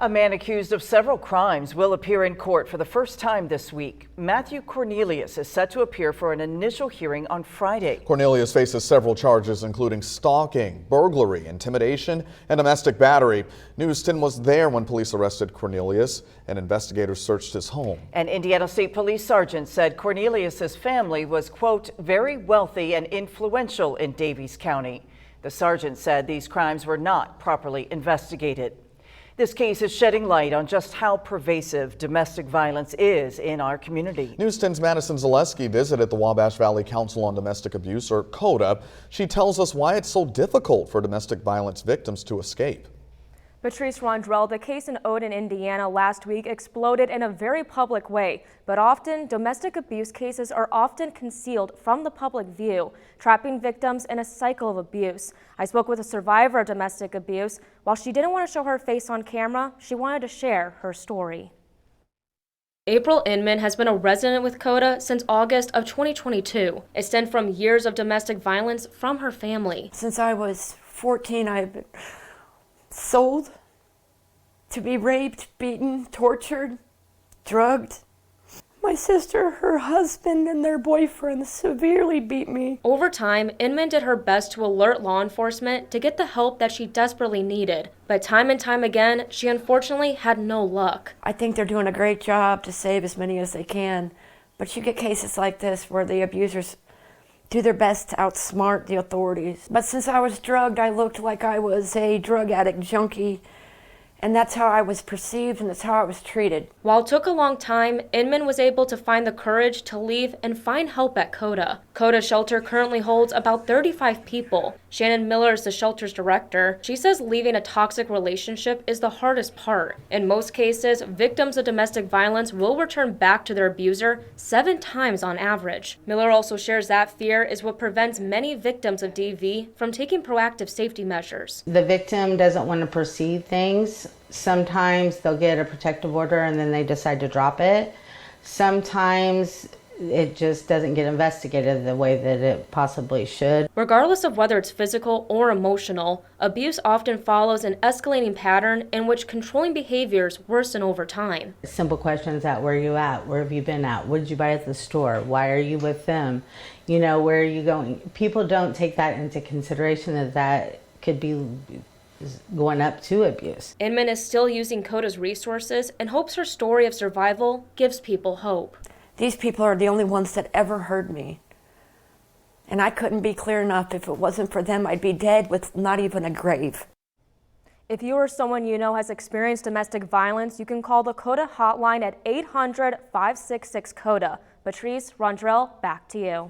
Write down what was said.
A man accused of several crimes will appear in court for the first time this week. Matthew Cornelius is set to appear for an initial hearing on Friday. Cornelius faces several charges, including stalking, burglary, intimidation, and domestic battery. News 10 was there when police arrested Cornelius, and investigators searched his home. An Indiana State Police sergeant said Cornelius's family was, quote, very wealthy and influential in Daviess County. The sergeant said these crimes were not properly investigated. This case is shedding light on just how pervasive domestic violence is in our community. News 10's Madison Zaleski visited the Wabash Valley Council on Domestic Abuse, or CODA. She tells us why it's so difficult for domestic violence victims to escape. Patrice Rondrell, the case in Odon, Indiana last week exploded in a very public way, but often domestic abuse cases are often concealed from the public view, trapping victims in a cycle of abuse. I spoke with a survivor of domestic abuse. While she didn't want to show her face on camera, she wanted to share her story. April Inman has been a resident with CODA since August of 2022. It stemmed from years of domestic violence from her family. Since I was 14, I've been sold to be raped, beaten, tortured, drugged. My sister, her husband, and their boyfriend severely beat me. Over time, Inman did her best to alert law enforcement to get the help that she desperately needed. But time and time again, she unfortunately had no luck. I think they're doing a great job to save as many as they can. But you get cases like this where the abusers do their best to outsmart the authorities. But since I was drugged, I looked like I was a drug addict junkie. And that's how I was perceived, and that's how I was treated. While it took a long time, Inman was able to find the courage to leave and find help at CODA. CODA shelter currently holds about 35 people. Shannon Miller is the shelter's director. She says leaving a toxic relationship is the hardest part. In most cases, victims of domestic violence will return back to their abuser 7 times on average. Miller also shares that fear is what prevents many victims of DV from taking proactive safety measures. The victim doesn't want to perceive things. Sometimes they'll get a protective order and then they decide to drop it. Sometimes it just doesn't get investigated the way that it possibly should. Regardless of whether it's physical or emotional, abuse often follows an escalating pattern in which controlling behaviors worsen over time. Simple questions at where are you at? Where have you been at? What did you buy at the store? Why are you with them? You know, where are you going? People don't take that into consideration that could be going up to abuse. Inman is still using CODA's resources and hopes her story of survival gives people hope. These people are the only ones that ever heard me. And I couldn't be clear enough. If it wasn't for them, I'd be dead with not even a grave. If you or someone you know has experienced domestic violence, you can call the CODA hotline at 800-566-CODA. Patrice Rondrell, back to you.